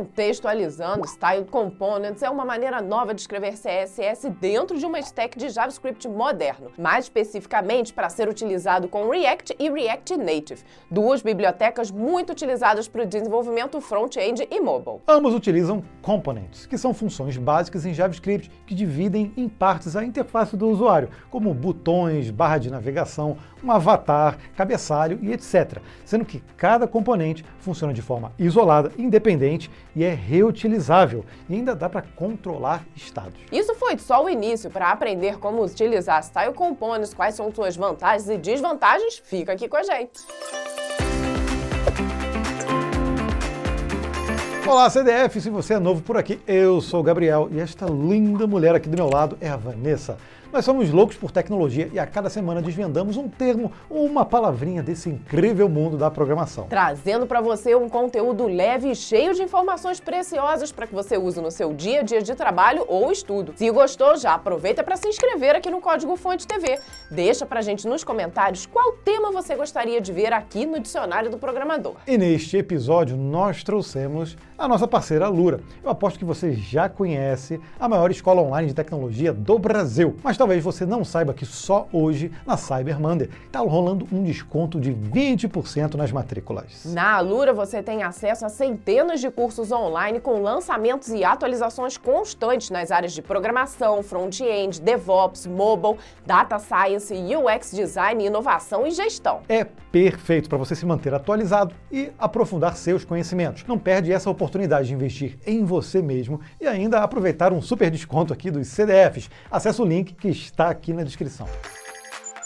Contextualizando, Style Components é uma maneira nova de escrever CSS dentro de uma stack de JavaScript moderno, mais especificamente para ser utilizado com React e React Native, duas bibliotecas muito utilizadas para o desenvolvimento front-end e mobile. Ambos utilizam components, que são funções básicas em JavaScript que dividem em partes a interface do usuário, como botões, barra de navegação, um avatar, cabeçalho e etc., sendo que cada componente funciona de forma isolada, independente e é reutilizável, e ainda dá para controlar estados. Isso foi só o início. Para aprender como utilizar Style Components, quais são suas vantagens e desvantagens, fica aqui com a gente. Olá, CDF! Se você é novo por aqui, eu sou o Gabriel e esta linda mulher aqui do meu lado é a Vanessa. Nós somos loucos por tecnologia e a cada semana desvendamos um termo ou uma palavrinha desse incrível mundo da programação. Trazendo para você um conteúdo leve e cheio de informações preciosas para que você use no seu dia a dia de trabalho ou estudo. Se gostou, já aproveita para se inscrever aqui no Código Fonte TV. Deixa pra gente nos comentários qual tema você gostaria de ver aqui no Dicionário do Programador. E neste episódio nós trouxemos a nossa parceira Alura. Eu aposto que você já conhece a maior escola online de tecnologia do Brasil, mas talvez você não saiba que só hoje, na Cyber Monday, está rolando um desconto de 20% nas matrículas. Na Alura você tem acesso a centenas de cursos online com lançamentos e atualizações constantes nas áreas de programação, front-end, DevOps, mobile, data science, UX design, inovação e gestão. É perfeito para você se manter atualizado e aprofundar seus conhecimentos. Não perde essa oportunidade de investir em você mesmo e ainda aproveitar um super desconto aqui dos CDFs. Acesse o link que está aqui na descrição.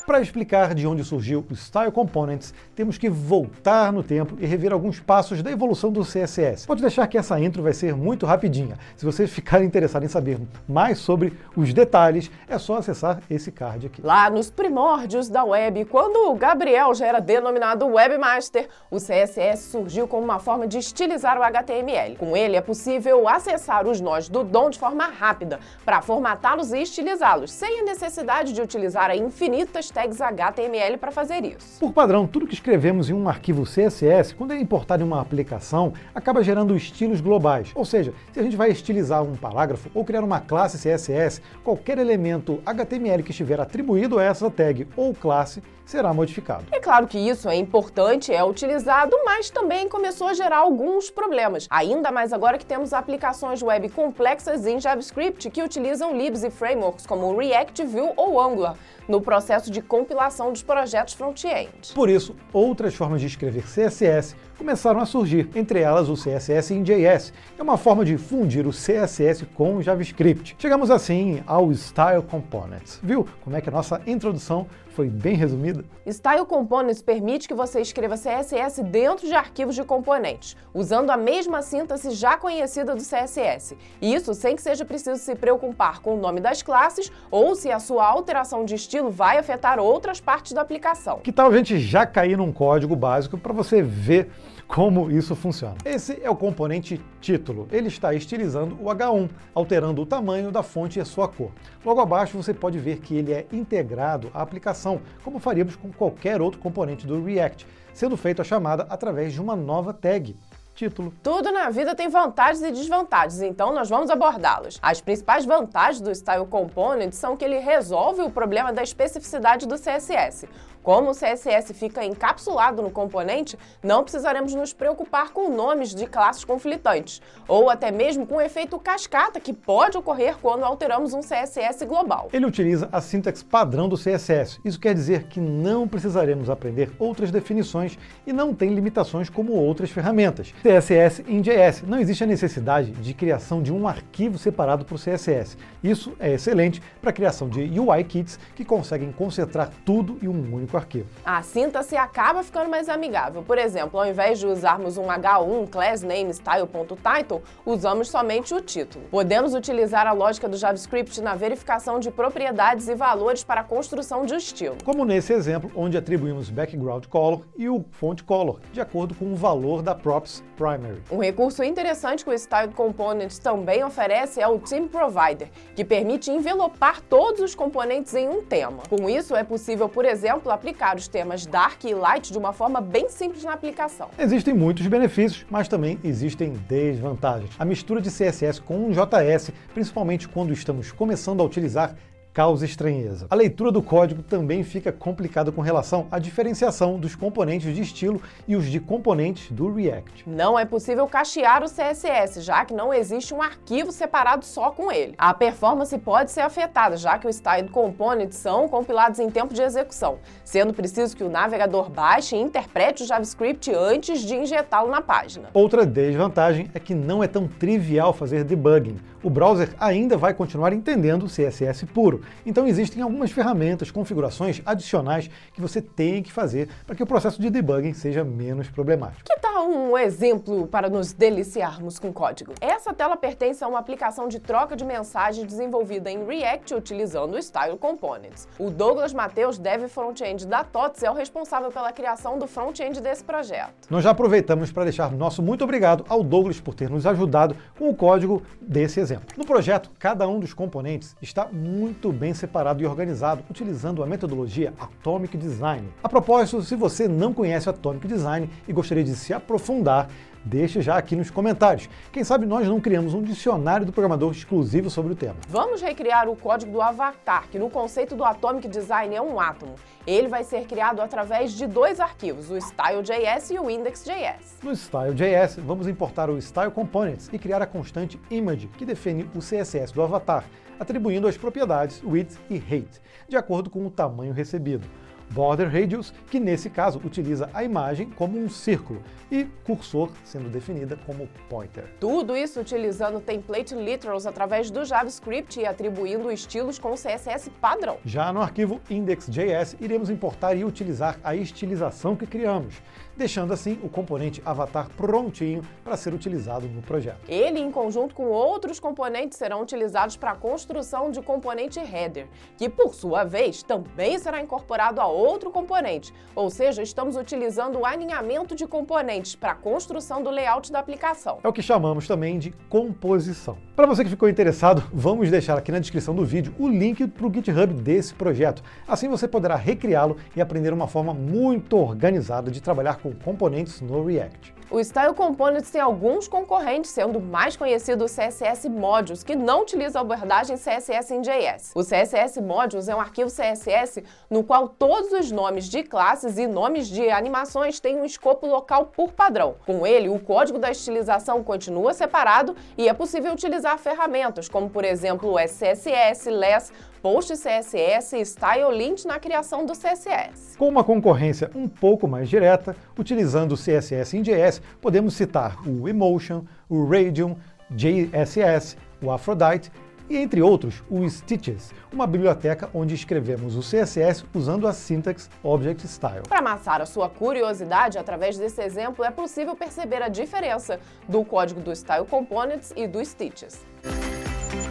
Para explicar de onde surgiu o Style Components, temos que voltar no tempo e rever alguns passos da evolução do CSS. Pode deixar que essa intro vai ser muito rapidinha. Se você ficar interessado em saber mais sobre os detalhes, é só acessar esse card aqui. Lá nos primórdios da web, quando o Gabriel já era denominado Webmaster, o CSS surgiu como uma forma de estilizar o HTML. Com ele é possível acessar os nós do DOM de forma rápida, para formatá-los e estilizá-los, sem a necessidade de utilizar a infinitas tags HTML para fazer isso. Por padrão, tudo que escrevemos em um arquivo CSS, quando é importado em uma aplicação, acaba gerando estilos globais. Ou seja, se a gente vai estilizar um parágrafo ou criar uma classe CSS, qualquer elemento HTML que estiver atribuído a essa tag ou classe será modificado. É claro que isso é importante, é utilizado, mas também começou a gerar alguns problemas. Ainda mais agora que temos aplicações web complexas em JavaScript que utilizam libs e frameworks como React, Vue ou Angular no processo de compilação dos projetos front-end. Por isso, outras formas de escrever CSS começaram a surgir, entre elas o CSS em JS, que é uma forma de fundir o CSS com o JavaScript. Chegamos assim ao Style Components. Viu como é que a nossa introdução foi bem resumida? Style Components permite que você escreva CSS dentro de arquivos de componentes, usando a mesma síntese já conhecida do CSS. Isso sem que seja preciso se preocupar com o nome das classes ou se a sua alteração de estilo vai afetar outras partes da aplicação. Que tal a gente já cair num código básico para você ver como isso funciona? Esse é o componente título. Ele está estilizando o H1, alterando o tamanho da fonte e a sua cor. Logo abaixo você pode ver que ele é integrado à aplicação, como faríamos com qualquer outro componente do React, sendo feita a chamada através de uma nova tag. Título. Tudo na vida tem vantagens e desvantagens, então nós vamos abordá-los. As principais vantagens do Style Component são que ele resolve o problema da especificidade do CSS. Como o CSS fica encapsulado no componente, não precisaremos nos preocupar com nomes de classes conflitantes, ou até mesmo com o efeito cascata que pode ocorrer quando alteramos um CSS global. Ele utiliza a sintaxe padrão do CSS. Isso quer dizer que não precisaremos aprender outras definições e não tem limitações como outras ferramentas. CSS em JS. Não existe a necessidade de criação de um arquivo separado para o CSS. Isso é excelente para a criação de UI kits que conseguem concentrar tudo em um único arquivo. A síntese acaba ficando mais amigável. Por exemplo, ao invés de usarmos um H1 class name style.title, usamos somente o título. Podemos utilizar a lógica do JavaScript na verificação de propriedades e valores para a construção de um estilo. Como nesse exemplo, onde atribuímos background color e o font color, de acordo com o valor da props Primary. Um recurso interessante que o Style Components também oferece é o Theme Provider, que permite envelopar todos os componentes em um tema. Com isso, é possível, por exemplo, aplicar os temas Dark e Light de uma forma bem simples na aplicação. Existem muitos benefícios, mas também existem desvantagens. A mistura de CSS com JS, principalmente quando estamos começando a utilizar, causa estranheza. A leitura do código também fica complicada com relação à diferenciação dos componentes de estilo e os de componentes do React. Não é possível cachear o CSS, já que não existe um arquivo separado só com ele. A performance pode ser afetada, já que os Style Components são compilados em tempo de execução, sendo preciso que o navegador baixe e interprete o JavaScript antes de injetá-lo na página. Outra desvantagem é que não é tão trivial fazer debugging. O browser ainda vai continuar entendendo o CSS puro. Então existem algumas ferramentas, configurações adicionais que você tem que fazer para que o processo de debugging seja menos problemático. Que tal um exemplo para nos deliciarmos com código? Essa tela pertence a uma aplicação de troca de mensagem desenvolvida em React utilizando o Style Components. O Douglas Mateus, dev front-end da TOTS, é o responsável pela criação do front-end desse projeto. Nós já aproveitamos para deixar nosso muito obrigado ao Douglas por ter nos ajudado com o código desse exemplo. No projeto, cada um dos componentes está muito bem separado e organizado, utilizando a metodologia Atomic Design. A propósito, se você não conhece Atomic Design e gostaria de se aprofundar, deixe já aqui nos comentários. Quem sabe nós não criamos um dicionário do programador exclusivo sobre o tema. Vamos recriar o código do avatar, que no conceito do Atomic Design é um átomo. Ele vai ser criado através de dois arquivos, o Style.js e o Index.js. No Style.js, vamos importar o Style Components e criar a constante image, que define o CSS do avatar, atribuindo as propriedades width e height, de acordo com o tamanho recebido. Border Radius, que nesse caso utiliza a imagem como um círculo, e cursor sendo definida como pointer. Tudo isso utilizando template literals através do JavaScript e atribuindo estilos com o CSS padrão. Já no arquivo Index.js, iremos importar e utilizar a estilização que criamos, deixando assim o componente avatar prontinho para ser utilizado no projeto. Ele, em conjunto com outros componentes, serão utilizados para a construção de componente header, que por sua vez também será incorporado a outro componente, ou seja, estamos utilizando o alinhamento de componentes para a construção do layout da aplicação. É o que chamamos também de composição. Para você que ficou interessado, vamos deixar aqui na descrição do vídeo o link para o GitHub desse projeto. Assim você poderá recriá-lo e aprender uma forma muito organizada de trabalhar com componentes no React. O Style Components tem alguns concorrentes, sendo o mais conhecido o CSS Modules, que não utiliza a abordagem CSS em JS. O CSS Modules é um arquivo CSS no qual todos os nomes de classes e nomes de animações têm um escopo local por padrão. Com ele, o código da estilização continua separado e é possível utilizar ferramentas como, por exemplo, o SCSS, Less, PostCSS e StyleLint na criação do CSS. Com uma concorrência um pouco mais direta, utilizando o CSS em JS, podemos citar o Emotion, o Radium, JSS, o Aphrodite e, entre outros, o Stitches, uma biblioteca onde escrevemos o CSS usando a syntax Object Style. Para amassar a sua curiosidade, através desse exemplo, é possível perceber a diferença do código do Style Components e do Stitches.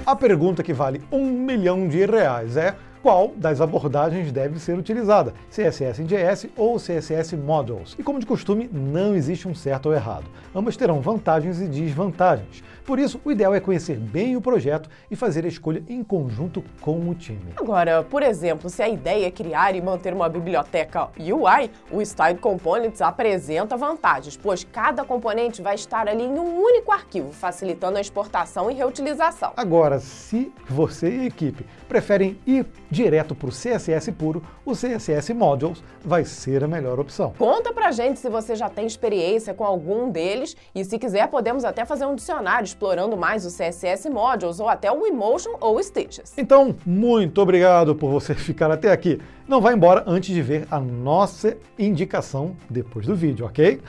A pergunta que vale R$1 milhão é: qual das abordagens deve ser utilizada, CSS em JS ou CSS Modules? E como de costume, não existe um certo ou errado. Ambas terão vantagens e desvantagens. Por isso, o ideal é conhecer bem o projeto e fazer a escolha em conjunto com o time. Agora, por exemplo, se a ideia é criar e manter uma biblioteca UI, o Style Components apresenta vantagens, pois cada componente vai estar ali em um único arquivo, facilitando a exportação e reutilização. Agora, se você e a equipe preferem ir direto para o CSS puro, o CSS Modules vai ser a melhor opção. Conta pra gente se você já tem experiência com algum deles e, se quiser, podemos até fazer um dicionário explorando mais o CSS Modules ou até o Emotion ou o Stitches. Então, muito obrigado por você ficar até aqui. Não vá embora antes de ver a nossa indicação depois do vídeo, ok?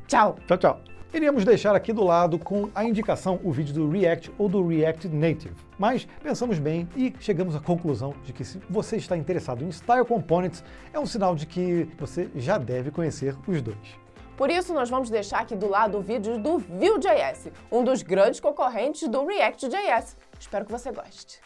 Tchau! Tchau, tchau! Iríamos deixar aqui do lado com a indicação o vídeo do React ou do React Native. Mas pensamos bem e chegamos à conclusão de que se você está interessado em Style Components, é um sinal de que você já deve conhecer os dois. Por isso, nós vamos deixar aqui do lado o vídeo do Vue.js, um dos grandes concorrentes do React.js. Espero que você goste.